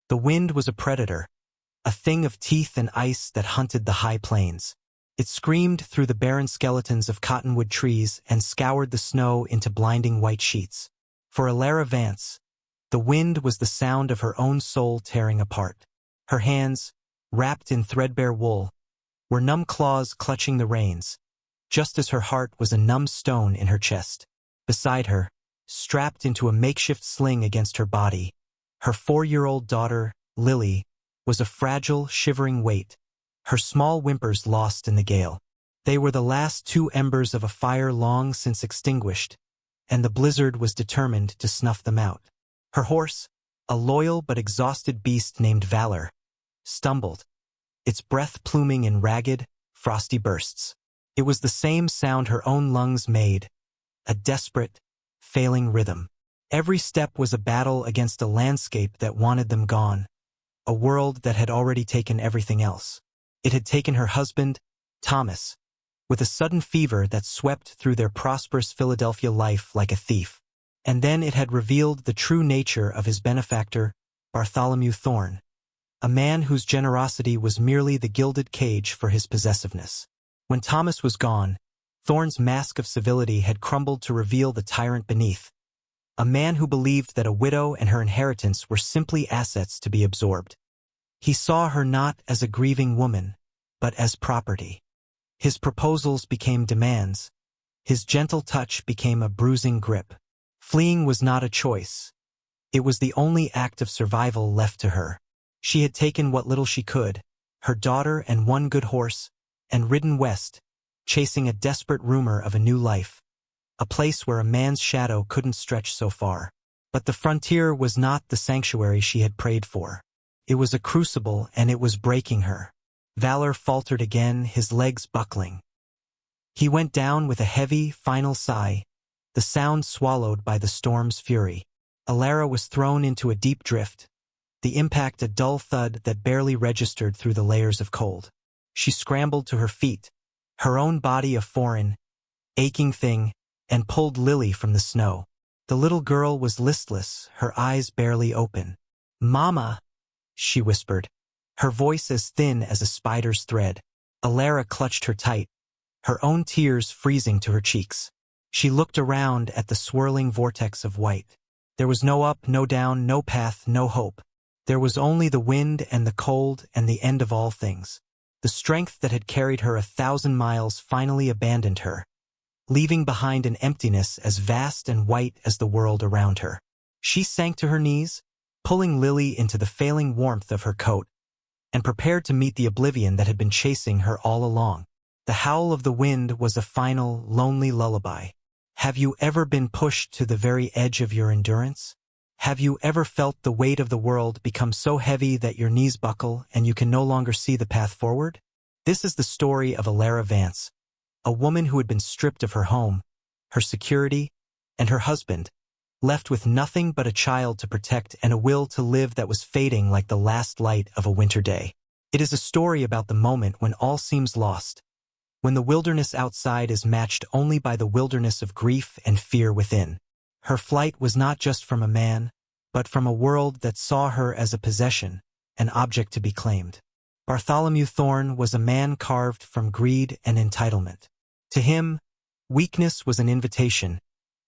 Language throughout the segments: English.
The wind was a predator, a thing of teeth and ice that hunted the high plains. It screamed through the barren skeletons of cottonwood trees and scoured the snow into blinding white sheets. For Alara Vance, the wind was the sound of her own soul tearing apart. Her hands, wrapped in threadbare wool, were numb claws clutching the reins, just as her heart was a numb stone in her chest. Beside her, strapped into a makeshift sling against her body, her 4-year-old daughter, Lily, was a fragile, shivering weight, her small whimpers lost in the gale. They were the last 2 embers of a fire long since extinguished, and the blizzard was determined to snuff them out. Her horse, a loyal but exhausted beast named Valor, stumbled, its breath pluming in ragged, frosty bursts. It was the same sound her own lungs made, a desperate, failing rhythm. Every step was a battle against a landscape that wanted them gone, a world that had already taken everything else. It had taken her husband, Thomas, with a sudden fever that swept through their prosperous Philadelphia life like a thief. And then it had revealed the true nature of his benefactor, Bartholomew Thorne, a man whose generosity was merely the gilded cage for his possessiveness. When Thomas was gone, Thorne's mask of civility had crumbled to reveal the tyrant beneath, a man who believed that a widow and her inheritance were simply assets to be absorbed. He saw her not as a grieving woman, but as property. His proposals became demands. His gentle touch became a bruising grip. Fleeing was not a choice. It was the only act of survival left to her. She had taken what little she could, her daughter and 1 good horse, and ridden west, chasing a desperate rumor of a new life, a place where a man's shadow couldn't stretch so far. But the frontier was not the sanctuary she had prayed for. It was a crucible, and it was breaking her. Valor faltered again, his legs buckling. He went down with a heavy, final sigh, the sound swallowed by the storm's fury. Alara was thrown into a deep drift, the impact a dull thud that barely registered through the layers of cold. She scrambled to her feet, her own body a foreign, aching thing, and pulled Lily from the snow. The little girl was listless, her eyes barely open. "Mama," she whispered, her voice as thin as a spider's thread. Alara clutched her tight, her own tears freezing to her cheeks. She looked around at the swirling vortex of white. There was no up, no down, no path, no hope. There was only the wind and the cold and the end of all things. The strength that had carried her 1,000 miles finally abandoned her, leaving behind an emptiness as vast and white as the world around her. She sank to her knees, pulling Lily into the failing warmth of her coat, and prepared to meet the oblivion that had been chasing her all along. The howl of the wind was a final, lonely lullaby. Have you ever been pushed to the very edge of your endurance? Have you ever felt the weight of the world become so heavy that your knees buckle and you can no longer see the path forward? This is the story of Alara Vance, a woman who had been stripped of her home, her security, and her husband, left with nothing but a child to protect and a will to live that was fading like the last light of a winter day. It is a story about the moment when all seems lost, when the wilderness outside is matched only by the wilderness of grief and fear within. Her flight was not just from a man, but from a world that saw her as a possession, an object to be claimed. Bartholomew Thorne was a man carved from greed and entitlement. To him, weakness was an invitation,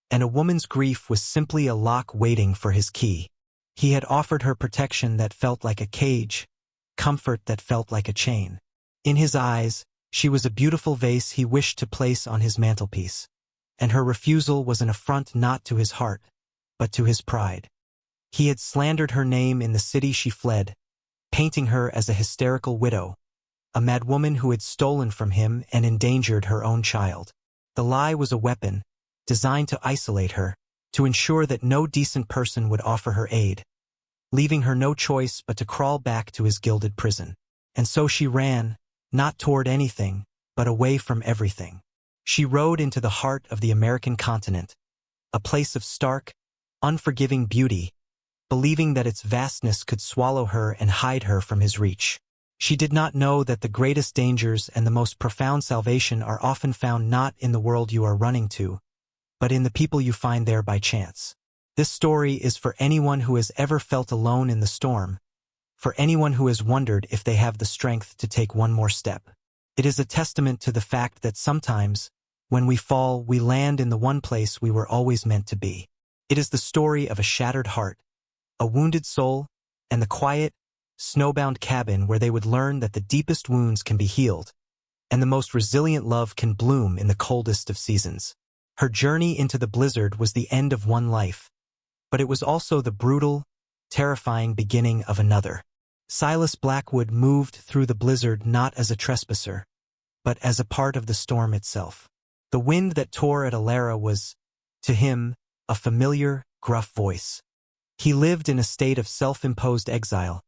and a woman's grief was simply a lock waiting for his key. He had offered her protection that felt like a cage, comfort that felt like a chain. In his eyes, she was a beautiful vase he wished to place on his mantelpiece, and her refusal was an affront not to his heart, but to his pride. He had slandered her name in the city she fled, painting her as a hysterical widow, a mad woman who had stolen from him and endangered her own child. The lie was a weapon, designed to isolate her, to ensure that no decent person would offer her aid, leaving her no choice but to crawl back to his gilded prison. And so she ran, not toward anything, but away from everything. She rode into the heart of the American continent, a place of stark, unforgiving beauty, believing that its vastness could swallow her and hide her from his reach. She did not know that the greatest dangers and the most profound salvation are often found not in the world you are running to, but in the people you find there by chance. This story is for anyone who has ever felt alone in the storm, for anyone who has wondered if they have the strength to take one more step. It is a testament to the fact that sometimes, when we fall, we land in the one place we were always meant to be. It is the story of a shattered heart, a wounded soul, and the quiet, snowbound cabin where they would learn that the deepest wounds can be healed, and the most resilient love can bloom in the coldest of seasons. Her journey into the blizzard was the end of one life, but it was also the brutal, terrifying beginning of another. Silas Blackwood moved through the blizzard not as a trespasser, but as a part of the storm itself. The wind that tore at Alara was, to him, a familiar, gruff voice. He lived in a state of self-imposed exile,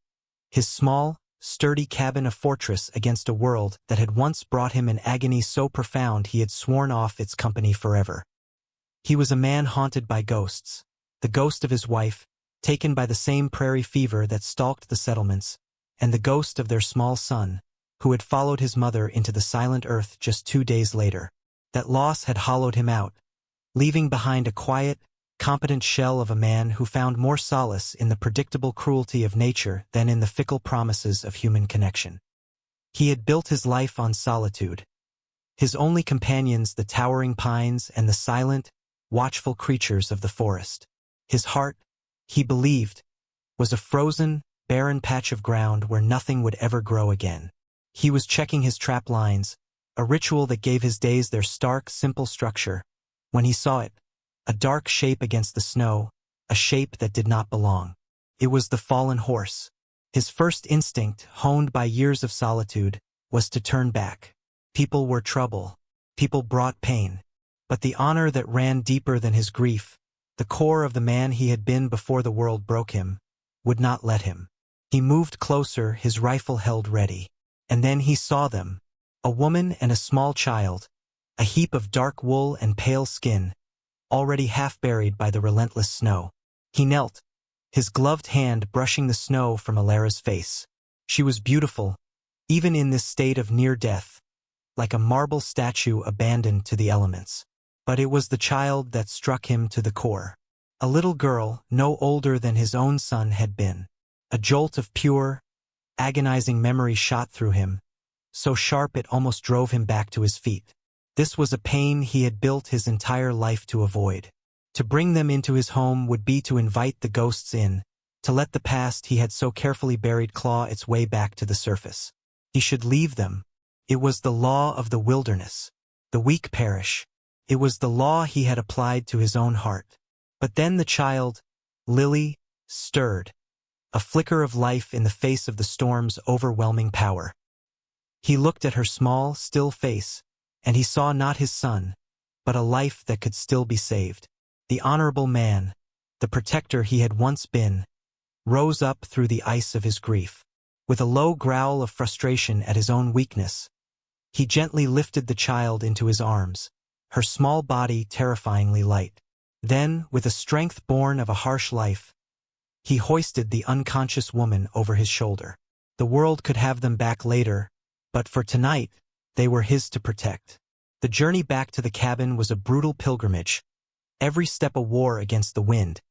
his small, sturdy cabin a fortress against a world that had once brought him an agony so profound he had sworn off its company forever. He was a man haunted by ghosts, the ghost of his wife, taken by the same prairie fever that stalked the settlements, and the ghost of their small son, who had followed his mother into the silent earth just 2 days later. That loss had hollowed him out, leaving behind a quiet, competent shell of a man who found more solace in the predictable cruelty of nature than in the fickle promises of human connection. He had built his life on solitude, his only companions the towering pines and the silent, watchful creatures of the forest. His heart, he believed, was a frozen, barren patch of ground where nothing would ever grow again. He was checking his trap lines, a ritual that gave his days their stark, simple structure, when he saw it, a dark shape against the snow, a shape that did not belong. It was the fallen horse. His first instinct, honed by years of solitude, was to turn back. People were trouble. People brought pain. But the honor that ran deeper than his grief, the core of the man he had been before the world broke him, would not let him. He moved closer, his rifle held ready. And then he saw them, a woman and a small child, a heap of dark wool and pale skin, already half buried by the relentless snow. He knelt, his gloved hand brushing the snow from Alara's face. She was beautiful, even in this state of near death, like a marble statue abandoned to the elements. But it was the child that struck him to the core. A little girl, no older than his own son had been. A jolt of pure, agonizing memory shot through him, so sharp it almost drove him back to his feet. This was a pain he had built his entire life to avoid. To bring them into his home would be to invite the ghosts in, to let the past he had so carefully buried claw its way back to the surface. He should leave them. It was the law of the wilderness. The weak perish. It was the law he had applied to his own heart. But then the child, Lily, stirred, a flicker of life in the face of the storm's overwhelming power. He looked at her small, still face, and he saw not his son, but a life that could still be saved. The honorable man, the protector he had once been, rose up through the ice of his grief. With a low growl of frustration at his own weakness, he gently lifted the child into his arms, her small body terrifyingly light. Then, with a strength born of a harsh life, he hoisted the unconscious woman over his shoulder. The world could have them back later, but for tonight, they were his to protect. The journey back to the cabin was a brutal pilgrimage, every step a war against the wind,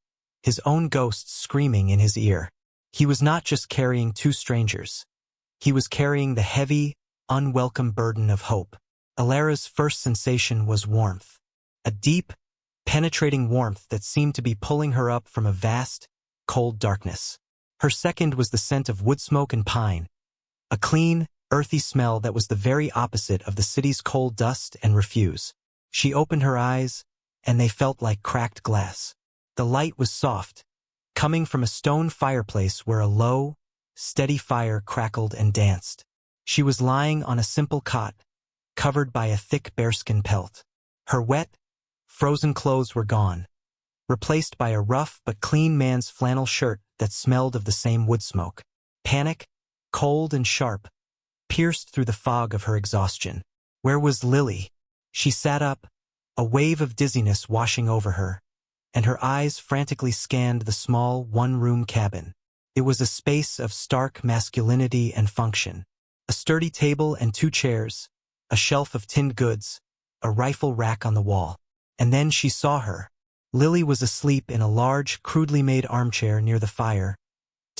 his own ghost screaming in his ear. He was not just carrying 2 strangers. He was carrying the heavy, unwelcome burden of hope. Alara's first sensation was warmth, a deep, penetrating warmth that seemed to be pulling her up from a vast, cold darkness. Her second was the scent of wood smoke and pine, a clean, earthy smell that was the very opposite of the city's coal dust and refuse. She opened her eyes, and they felt like cracked glass. The light was soft, coming from a stone fireplace where a low, steady fire crackled and danced. She was lying on a simple cot, covered by a thick bearskin pelt. Her wet, frozen clothes were gone, replaced by a rough but clean man's flannel shirt that smelled of the same wood smoke. Panic, cold and sharp, pierced through the fog of her exhaustion. Where was Lily? She sat up, a wave of dizziness washing over her, and her eyes frantically scanned the small, one-room cabin. It was a space of stark masculinity and function. A sturdy table and 2 chairs, a shelf of tinned goods, a rifle rack on the wall. And then she saw her. Lily was asleep in a large, crudely made armchair near the fire,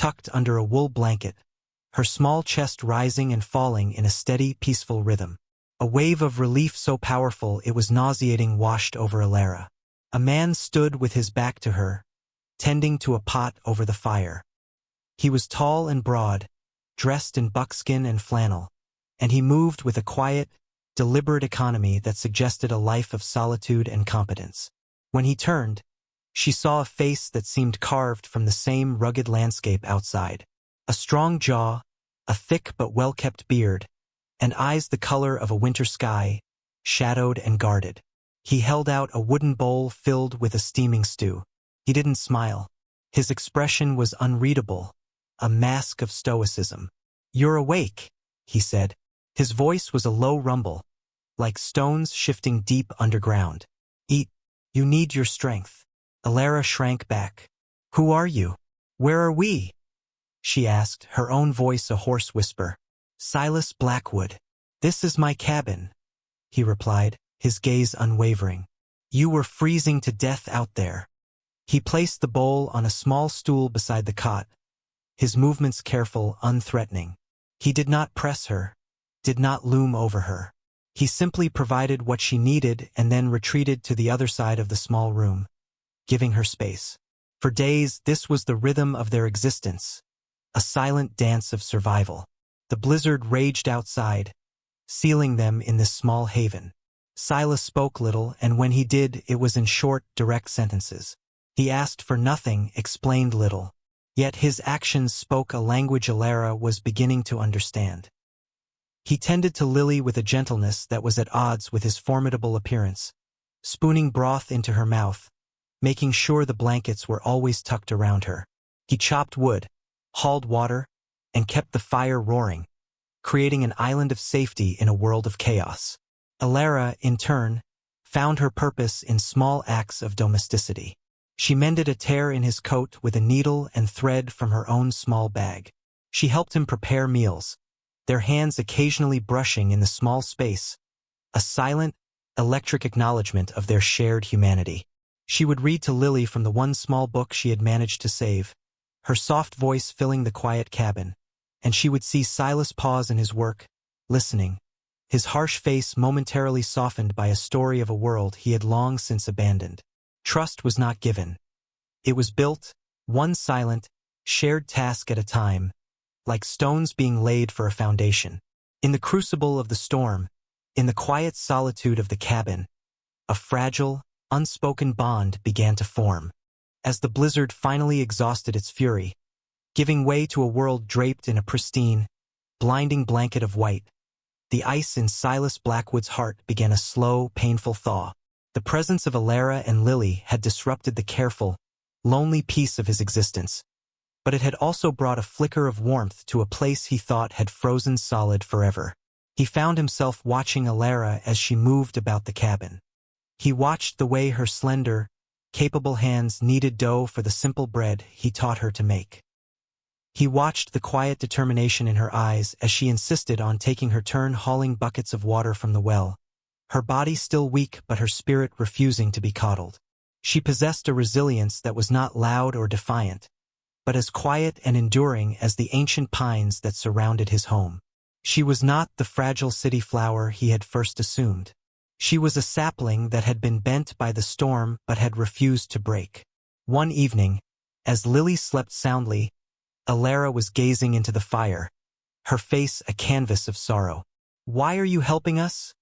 tucked under a wool blanket, her small chest rising and falling in a steady, peaceful rhythm. A wave of relief so powerful it was nauseating washed over Alara. A man stood with his back to her, tending to a pot over the fire. He was tall and broad, dressed in buckskin and flannel, and he moved with a quiet, deliberate economy that suggested a life of solitude and competence. When he turned, she saw a face that seemed carved from the same rugged landscape outside. A strong jaw, a thick but well-kept beard, and eyes the color of a winter sky, shadowed and guarded. He held out a wooden bowl filled with a steaming stew. He didn't smile. His expression was unreadable, a mask of stoicism. "You're awake," he said. His voice was a low rumble, like stones shifting deep underground. "Eat. You need your strength." Alara shrank back. "Who are you? Where are we?" she asked, her own voice a hoarse whisper. "Silas Blackwood. This is my cabin," he replied, his gaze unwavering. "You were freezing to death out there." He placed the bowl on a small stool beside the cot, his movements careful, unthreatening. He did not press her, did not loom over her. He simply provided what she needed and then retreated to the other side of the small room, giving her space. For days, this was the rhythm of their existence, a silent dance of survival. The blizzard raged outside, sealing them in this small haven. Silas spoke little, and when he did, it was in short, direct sentences. He asked for nothing, explained little. Yet his actions spoke a language Alara was beginning to understand. He tended to Lily with a gentleness that was at odds with his formidable appearance, spooning broth into her mouth, making sure the blankets were always tucked around her. He chopped wood, hauled water, and kept the fire roaring, creating an island of safety in a world of chaos. Alara, in turn, found her purpose in small acts of domesticity. She mended a tear in his coat with a needle and thread from her own small bag. She helped him prepare meals, their hands occasionally brushing in the small space, a silent, electric acknowledgement of their shared humanity. She would read to Lily from the one small book she had managed to save, her soft voice filling the quiet cabin, and she would see Silas pause in his work, listening, his harsh face momentarily softened by a story of a world he had long since abandoned. Trust was not given. It was built, one silent, shared task at a time, like stones being laid for a foundation. In the crucible of the storm, in the quiet solitude of the cabin, a fragile, unspoken bond began to form. As the blizzard finally exhausted its fury, giving way to a world draped in a pristine, blinding blanket of white, the ice in Silas Blackwood's heart began a slow, painful thaw. The presence of Alara and Lily had disrupted the careful, lonely peace of his existence, but it had also brought a flicker of warmth to a place he thought had frozen solid forever. He found himself watching Alara as she moved about the cabin. He watched the way her slender, capable hands kneaded dough for the simple bread he taught her to make. He watched the quiet determination in her eyes as she insisted on taking her turn hauling buckets of water from the well, her body still weak but her spirit refusing to be coddled. She possessed a resilience that was not loud or defiant, but as quiet and enduring as the ancient pines that surrounded his home. She was not the fragile city flower he had first assumed. She was a sapling that had been bent by the storm but had refused to break. One evening, as Lily slept soundly, Alara was gazing into the fire, her face a canvas of sorrow. "Why are you helping us?"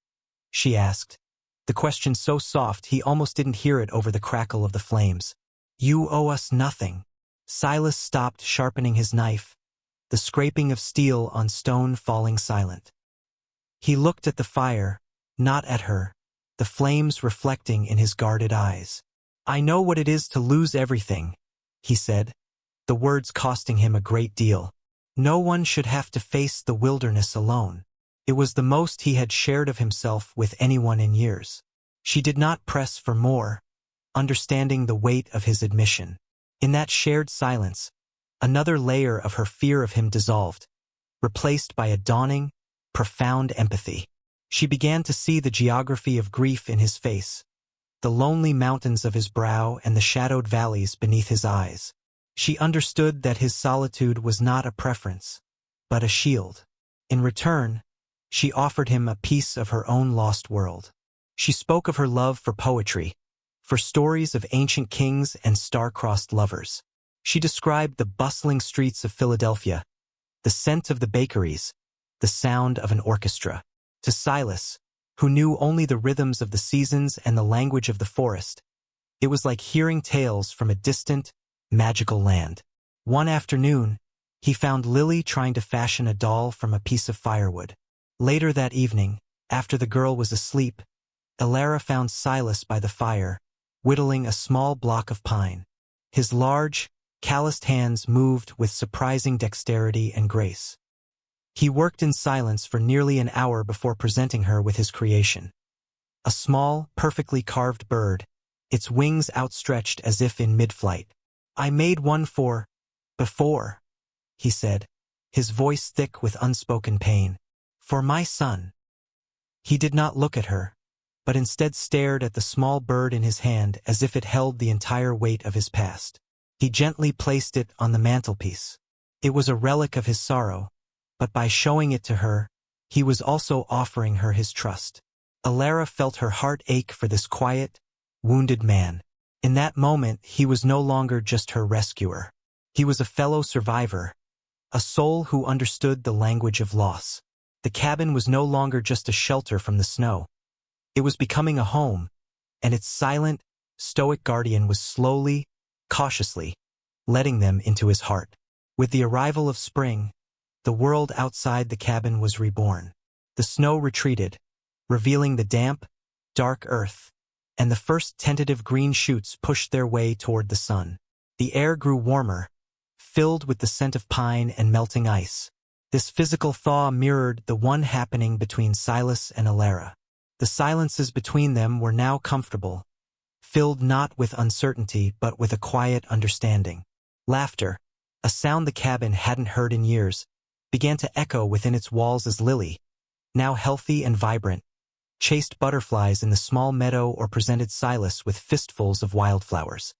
she asked, the question so soft he almost didn't hear it over the crackle of the flames. "You owe us nothing." Silas stopped sharpening his knife, the scraping of steel on stone falling silent. He looked at the fire, not at her, the flames reflecting in his guarded eyes. "I know what it is to lose everything," he said, the words costing him a great deal. No one should have to face the wilderness alone. It was the most he had shared of himself with anyone in years. She did not press for more, understanding the weight of his admission. In that shared silence, another layer of her fear of him dissolved, replaced by a dawning, profound empathy. She began to see the geography of grief in his face, the lonely mountains of his brow and the shadowed valleys beneath his eyes. She understood that his solitude was not a preference, but a shield. In return, she offered him a piece of her own lost world. She spoke of her love for poetry, for stories of ancient kings and star-crossed lovers. She described the bustling streets of Philadelphia, the scent of the bakeries, the sound of an orchestra. To Silas, who knew only the rhythms of the seasons and the language of the forest, it was like hearing tales from a distant, magical land. One afternoon, he found Lily trying to fashion a doll from a piece of firewood. Later that evening, after the girl was asleep, Elara found Silas by the fire, whittling a small block of pine. His large, calloused hands moved with surprising dexterity and grace. He worked in silence for nearly an hour before presenting her with his creation. A small, perfectly carved bird, its wings outstretched as if in mid-flight. "I made one before," he said, his voice thick with unspoken pain. "For my son." He did not look at her, but instead stared at the small bird in his hand as if it held the entire weight of his past. He gently placed it on the mantelpiece. It was a relic of his sorrow, but by showing it to her, he was also offering her his trust. Elara felt her heart ache for this quiet, wounded man. In that moment, he was no longer just her rescuer. He was a fellow survivor, a soul who understood the language of loss. The cabin was no longer just a shelter from the snow. It was becoming a home, and its silent, stoic guardian was slowly, cautiously, letting them into his heart. With the arrival of spring, the world outside the cabin was reborn. The snow retreated, revealing the damp, dark earth, and the first tentative green shoots pushed their way toward the sun. The air grew warmer, filled with the scent of pine and melting ice. This physical thaw mirrored the one happening between Silas and Elara. The silences between them were now comfortable, filled not with uncertainty but with a quiet understanding. Laughter, a sound the cabin hadn't heard in years, began to echo within its walls as Lily, now healthy and vibrant, chased butterflies in the small meadow or presented Silas with fistfuls of wildflowers.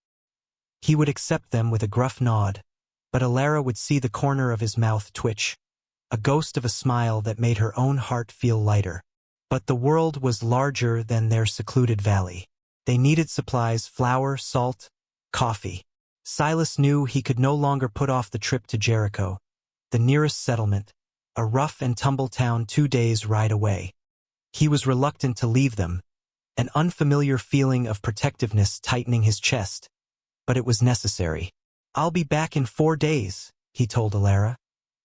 He would accept them with a gruff nod, but Elara would see the corner of his mouth twitch, a ghost of a smile that made her own heart feel lighter. But the world was larger than their secluded valley. They needed supplies: flour, salt, coffee. Silas knew he could no longer put off the trip to Jericho, the nearest settlement, a rough-and-tumble town 2 days' ride away. He was reluctant to leave them, an unfamiliar feeling of protectiveness tightening his chest, but it was necessary. "I'll be back in 4 days," he told Elara,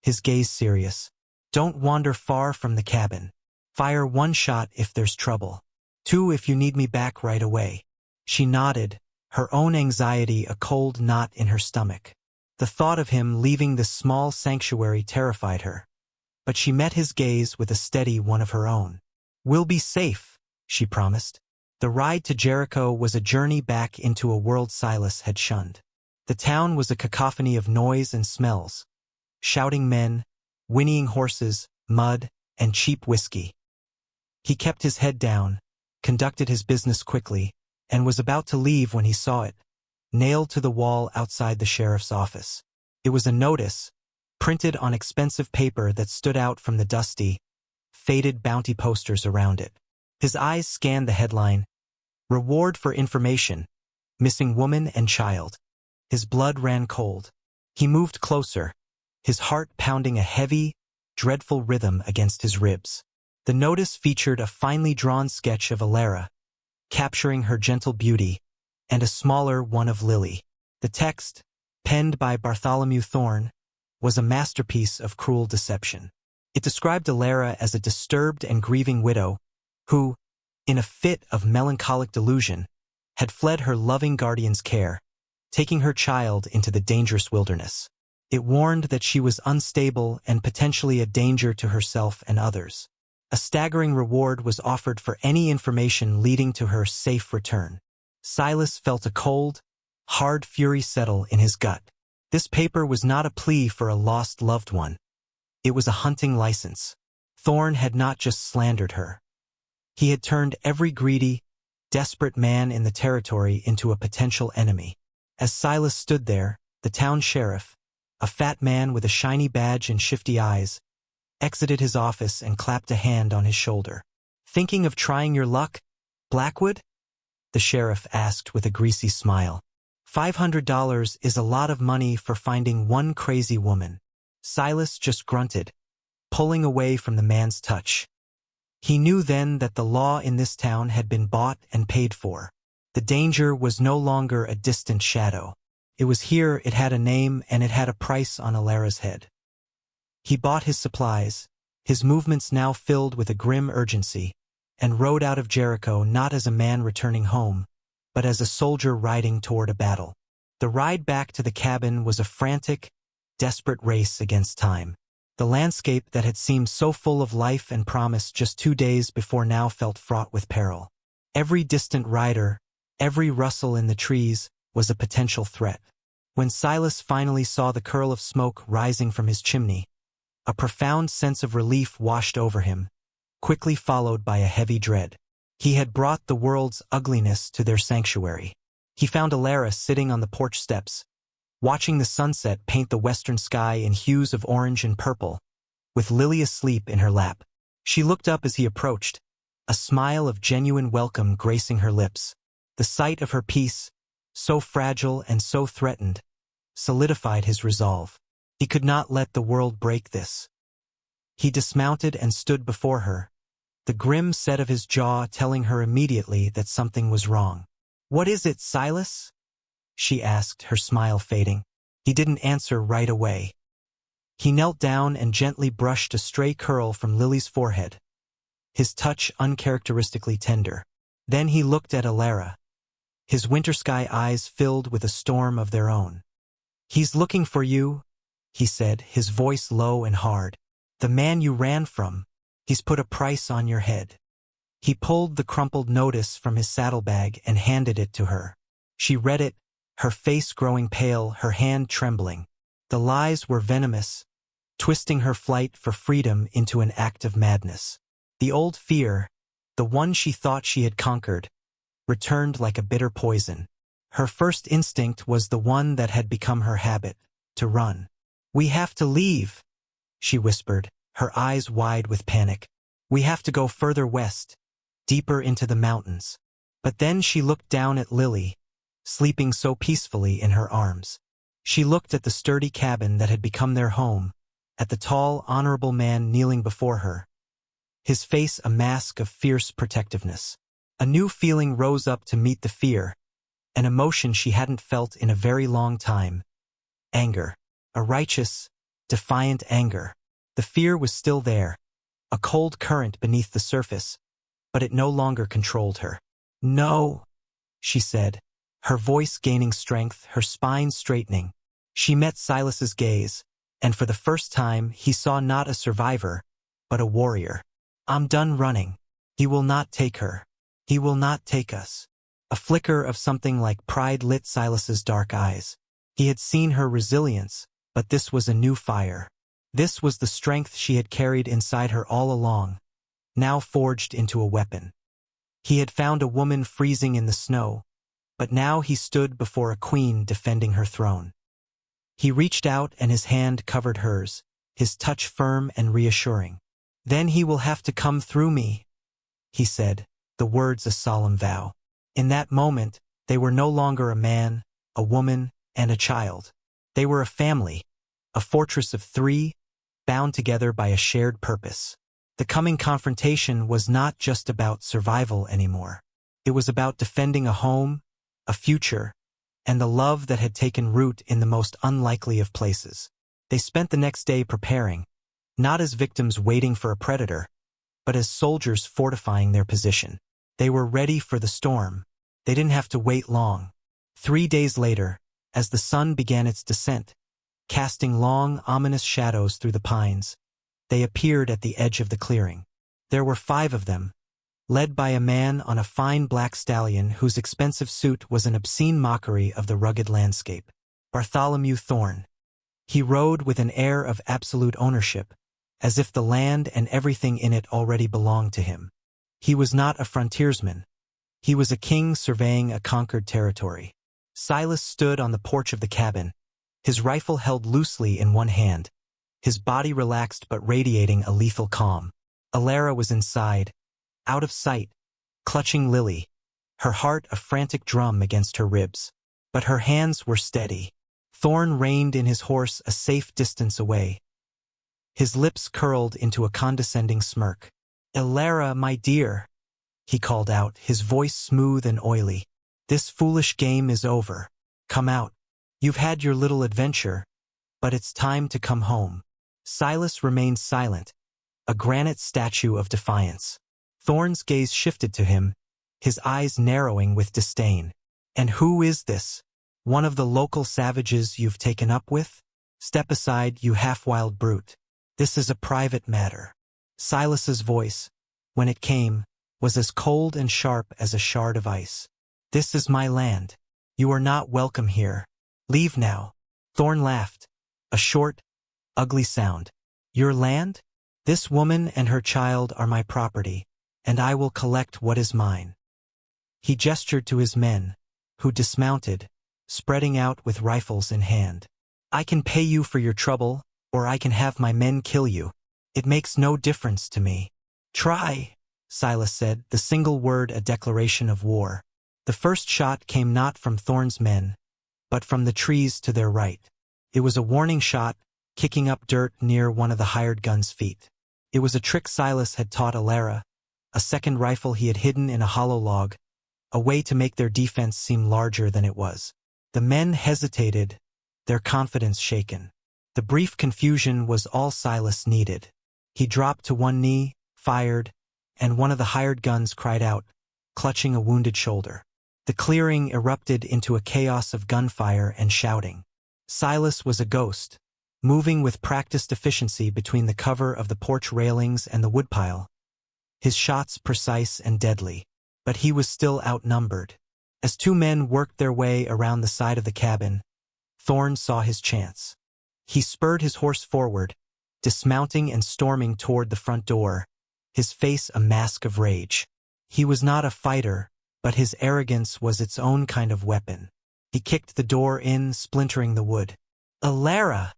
his gaze serious. "Don't wander far from the cabin. Fire 1 shot if there's trouble. 2 if you need me back right away." She nodded, her own anxiety a cold knot in her stomach. The thought of him leaving this small sanctuary terrified her, but she met his gaze with a steady one of her own. "We'll be safe," she promised. The ride to Jericho was a journey back into a world Silas had shunned. The town was a cacophony of noise and smells: shouting men, whinnying horses, mud, and cheap whiskey. He kept his head down, conducted his business quickly, and was about to leave when he saw it, nailed to the wall outside the sheriff's office. It was a notice, printed on expensive paper that stood out from the dusty, faded bounty posters around it. His eyes scanned the headline, "Reward for Information, Missing Woman and Child." His blood ran cold. He moved closer, his heart pounding a heavy, dreadful rhythm against his ribs. The notice featured a finely drawn sketch of Elara, capturing her gentle beauty, and a smaller one of Lily. The text, penned by Bartholomew Thorne, was a masterpiece of cruel deception. It described Elara as a disturbed and grieving widow who, in a fit of melancholic delusion, had fled her loving guardian's care, taking her child into the dangerous wilderness. It warned that she was unstable and potentially a danger to herself and others. A staggering reward was offered for any information leading to her safe return. Silas felt a cold, hard fury settle in his gut. This paper was not a plea for a lost loved one. It was a hunting license. Thorne had not just slandered her. He had turned every greedy, desperate man in the territory into a potential enemy. As Silas stood there, the town sheriff, a fat man with a shiny badge and shifty eyes, exited his office and clapped a hand on his shoulder. "Thinking of trying your luck, Blackwood?" the sheriff asked with a greasy smile. $500 is a lot of money for finding one crazy woman. Silas just grunted, pulling away from the man's touch. He knew then that the law in this town had been bought and paid for. The danger was no longer a distant shadow. It was here, it had a name, and it had a price on Alara's head. He bought his supplies, his movements now filled with a grim urgency, and rode out of Jericho not as a man returning home, but as a soldier riding toward a battle. The ride back to the cabin was a frantic, desperate race against time. The landscape that had seemed so full of life and promise just 2 days before now felt fraught with peril. Every distant rider, every rustle in the trees, was a potential threat. When Silas finally saw the curl of smoke rising from his chimney, a profound sense of relief washed over him, quickly followed by a heavy dread. He had brought the world's ugliness to their sanctuary. He found Alara sitting on the porch steps, watching the sunset paint the western sky in hues of orange and purple, with Lily asleep in her lap. She looked up as he approached, a smile of genuine welcome gracing her lips. The sight of her peace, so fragile and so threatened, solidified his resolve. He could not let the world break this. He dismounted and stood before her, the grim set of his jaw telling her immediately that something was wrong. "What is it, Silas?" she asked, her smile fading. He didn't answer right away. He knelt down and gently brushed a stray curl from Lily's forehead, his touch uncharacteristically tender. Then he looked at Alara, his winter sky eyes filled with a storm of their own. "He's looking for you," he said, his voice low and hard. "The man you ran from. He's put a price on your head." He pulled the crumpled notice from his saddlebag and handed it to her. She read it, her face growing pale, her hand trembling. The lies were venomous, twisting her flight for freedom into an act of madness. The old fear, the one she thought she had conquered, returned like a bitter poison. Her first instinct was the one that had become her habit, to run. "We have to leave," she whispered, her eyes wide with panic. "We have to go further west, deeper into the mountains." But then she looked down at Lily, sleeping so peacefully in her arms. She looked at the sturdy cabin that had become their home, at the tall, honorable man kneeling before her, his face a mask of fierce protectiveness. A new feeling rose up to meet the fear, an emotion she hadn't felt in a very long time. Anger. A righteous, defiant anger. The fear was still there, a cold current beneath the surface, but it no longer controlled her. "No," she said, her voice gaining strength, her spine straightening. She met Silas's gaze, and for the first time he saw not a survivor, but a warrior. "I'm done running. He will not take her. He will not take us." A flicker of something like pride lit Silas's dark eyes. He had seen her resilience, but this was a new fire. This was the strength she had carried inside her all along, now forged into a weapon. He had found a woman freezing in the snow, but now he stood before a queen defending her throne. He reached out and his hand covered hers, his touch firm and reassuring. "Then he will have to come through me," he said, the words a solemn vow. In that moment, they were no longer a man, a woman, and a child. They were a family, a fortress of 3, bound together by a shared purpose. The coming confrontation was not just about survival anymore. It was about defending a home, a future, and the love that had taken root in the most unlikely of places. They spent the next day preparing, not as victims waiting for a predator, but as soldiers fortifying their position. They were ready for the storm. They didn't have to wait long. 3 days later, as the sun began its descent, casting long, ominous shadows through the pines, they appeared at the edge of the clearing. There were 5 of them, led by a man on a fine black stallion whose expensive suit was an obscene mockery of the rugged landscape. Bartholomew Thorne. He rode with an air of absolute ownership, as if the land and everything in it already belonged to him. He was not a frontiersman. He was a king surveying a conquered territory. Silas stood on the porch of the cabin, his rifle held loosely in one hand, his body relaxed but radiating a lethal calm. Alara was inside, out of sight, clutching Lily, her heart a frantic drum against her ribs. But her hands were steady. Thorn reined in his horse a safe distance away. His lips curled into a condescending smirk. "Alara, my dear," he called out, his voice smooth and oily. "This foolish game is over. Come out. You've had your little adventure, but it's time to come home." Silas remained silent, a granite statue of defiance. Thorn's gaze shifted to him, his eyes narrowing with disdain. "And who is this? One of the local savages you've taken up with? Step aside, you half-wild brute. This is a private matter." Silas's voice, when it came, was as cold and sharp as a shard of ice. "This is my land. You are not welcome here. Leave now." Thorn laughed, a short, ugly sound. "Your land? This woman and her child are my property, and I will collect what is mine." He gestured to his men, who dismounted, spreading out with rifles in hand. "I can pay you for your trouble, or I can have my men kill you. It makes no difference to me." "Try," Silas said, the single word a declaration of war. The first shot came not from Thorn's men, but from the trees to their right. It was a warning shot, kicking up dirt near one of the hired gun's feet. It was a trick Silas had taught Alara, a second rifle he had hidden in a hollow log, a way to make their defense seem larger than it was. The men hesitated, their confidence shaken. The brief confusion was all Silas needed. He dropped to one knee, fired, and one of the hired guns cried out, clutching a wounded shoulder. The clearing erupted into a chaos of gunfire and shouting. Silas was a ghost, moving with practiced efficiency between the cover of the porch railings and the woodpile, his shots precise and deadly. But he was still outnumbered. As two men worked their way around the side of the cabin, Thorn saw his chance. He spurred his horse forward, dismounting and storming toward the front door, his face a mask of rage. He was not a fighter, but his arrogance was its own kind of weapon. He kicked the door in, splintering the wood. "Alara!"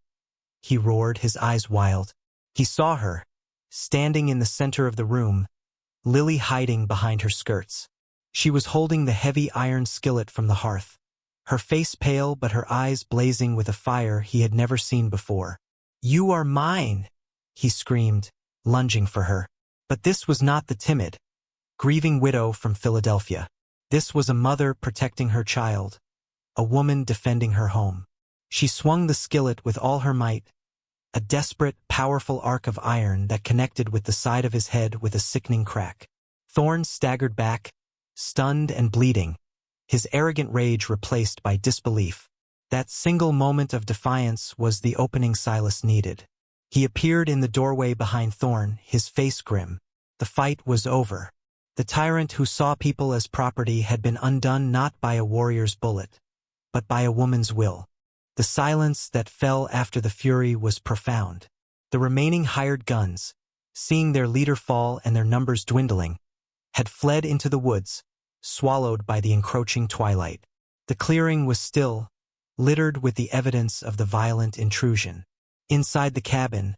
he roared, his eyes wild. He saw her, standing in the center of the room, Lily hiding behind her skirts. She was holding the heavy iron skillet from the hearth, her face pale but her eyes blazing with a fire he had never seen before. "You are mine!" he screamed, lunging for her. But this was not the timid, grieving widow from Philadelphia. This was a mother protecting her child, a woman defending her home. She swung the skillet with all her might, a desperate, powerful arc of iron that connected with the side of his head with a sickening crack. Thorn staggered back, stunned and bleeding, his arrogant rage replaced by disbelief. That single moment of defiance was the opening Silas needed. He appeared in the doorway behind Thorn, his face grim. The fight was over. The tyrant who saw people as property had been undone not by a warrior's bullet, but by a woman's will. The silence that fell after the fury was profound. The remaining hired guns, seeing their leader fall and their numbers dwindling, had fled into the woods, swallowed by the encroaching twilight. The clearing was still, littered with the evidence of the violent intrusion. Inside the cabin,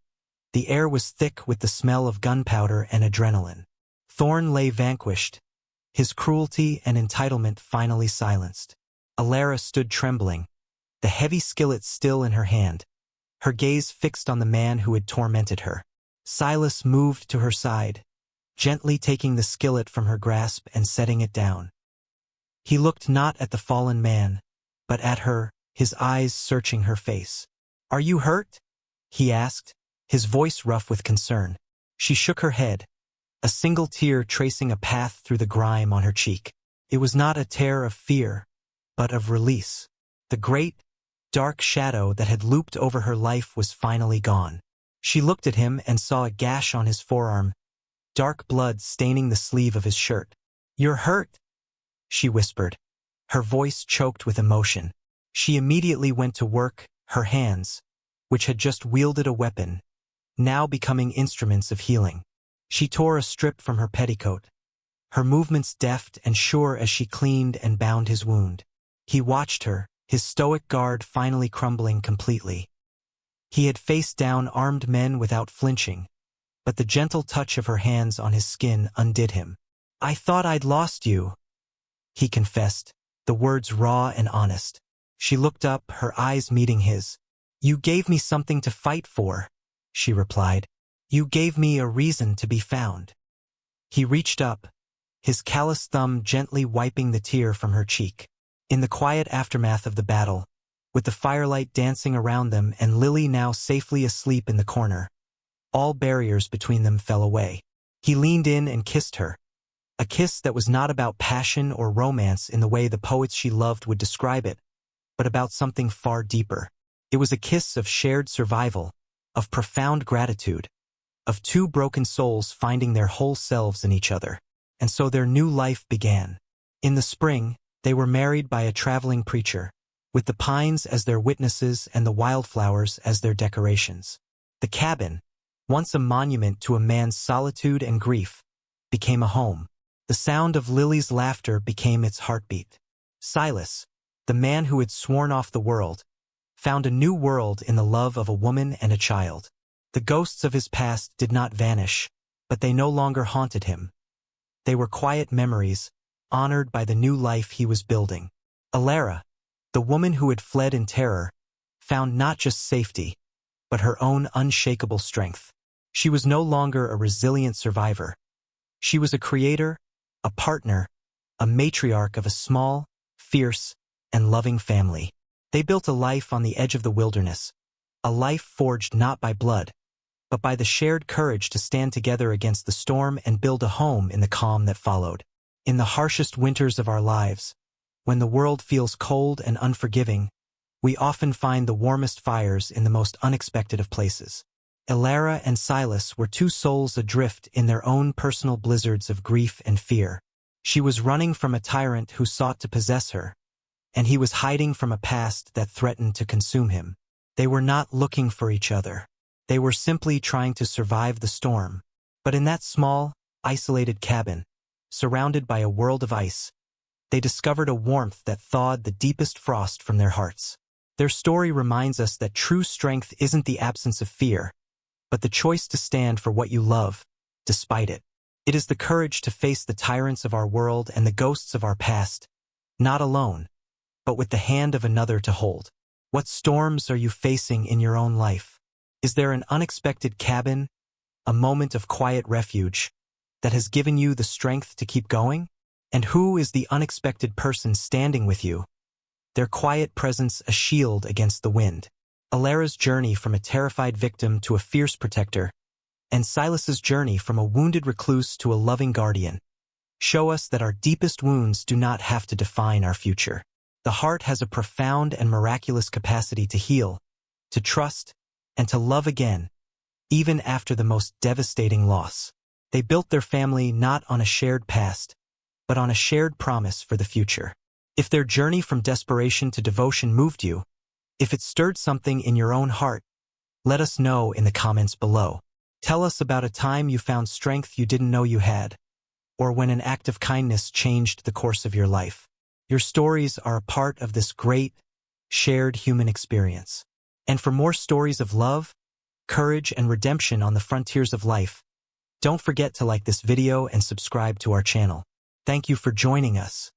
the air was thick with the smell of gunpowder and adrenaline. Thorn lay vanquished, his cruelty and entitlement finally silenced. Alara stood trembling, the heavy skillet still in her hand, her gaze fixed on the man who had tormented her. Silas moved to her side, gently taking the skillet from her grasp and setting it down. He looked not at the fallen man, but at her, his eyes searching her face. "Are you hurt?" he asked, his voice rough with concern. She shook her head, a single tear tracing a path through the grime on her cheek. It was not a tear of fear, but of release. The great, dark shadow that had looped over her life was finally gone. She looked at him and saw a gash on his forearm, dark blood staining the sleeve of his shirt. "You're hurt," she whispered, her voice choked with emotion. She immediately went to work, her hands, which had just wielded a weapon, now becoming instruments of healing. She tore a strip from her petticoat, her movements deft and sure as she cleaned and bound his wound. He watched her, his stoic guard finally crumbling completely. He had faced down armed men without flinching, but the gentle touch of her hands on his skin undid him. "I thought I'd lost you," he confessed, the words raw and honest. She looked up, her eyes meeting his. "You gave me something to fight for," she replied. "You gave me a reason to be found." He reached up, his callous thumb gently wiping the tear from her cheek. In the quiet aftermath of the battle, with the firelight dancing around them and Lily now safely asleep in the corner, all barriers between them fell away. He leaned in and kissed her, a kiss that was not about passion or romance in the way the poets she loved would describe it, but about something far deeper. It was a kiss of shared survival, of profound gratitude, of two broken souls finding their whole selves in each other. And so their new life began. In the spring, they were married by a traveling preacher, with the pines as their witnesses and the wildflowers as their decorations. The cabin, once a monument to a man's solitude and grief, became a home. The sound of Lily's laughter became its heartbeat. Silas, the man who had sworn off the world, found a new world in the love of a woman and a child. The ghosts of his past did not vanish, but they no longer haunted him. They were quiet memories, honored by the new life he was building. Alara, the woman who had fled in terror, found not just safety, but her own unshakable strength. She was no longer a resilient survivor. She was a creator, a partner, a matriarch of a small, fierce, and loving family. They built a life on the edge of the wilderness, a life forged not by blood, but by the shared courage to stand together against the storm and build a home in the calm that followed. In the harshest winters of our lives, when the world feels cold and unforgiving, we often find the warmest fires in the most unexpected of places. Alara and Silas were two souls adrift in their own personal blizzards of grief and fear. She was running from a tyrant who sought to possess her, and he was hiding from a past that threatened to consume him. They were not looking for each other. They were simply trying to survive the storm. But in that small, isolated cabin, surrounded by a world of ice, they discovered a warmth that thawed the deepest frost from their hearts. Their story reminds us that true strength isn't the absence of fear, but the choice to stand for what you love, despite it. It is the courage to face the tyrants of our world and the ghosts of our past, not alone, but with the hand of another to hold. What storms are you facing in your own life? Is there an unexpected cabin, a moment of quiet refuge, that has given you the strength to keep going? And who is the unexpected person standing with you, their quiet presence a shield against the wind? Alara's journey from a terrified victim to a fierce protector, and Silas's journey from a wounded recluse to a loving guardian, show us that our deepest wounds do not have to define our future. The heart has a profound and miraculous capacity to heal, to trust, and to love again, even after the most devastating loss. They built their family not on a shared past, but on a shared promise for the future. If their journey from desperation to devotion moved you, if it stirred something in your own heart, let us know in the comments below. Tell us about a time you found strength you didn't know you had, or when an act of kindness changed the course of your life. Your stories are a part of this great, shared human experience. And for more stories of love, courage, and redemption on the frontiers of life, don't forget to like this video and subscribe to our channel. Thank you for joining us.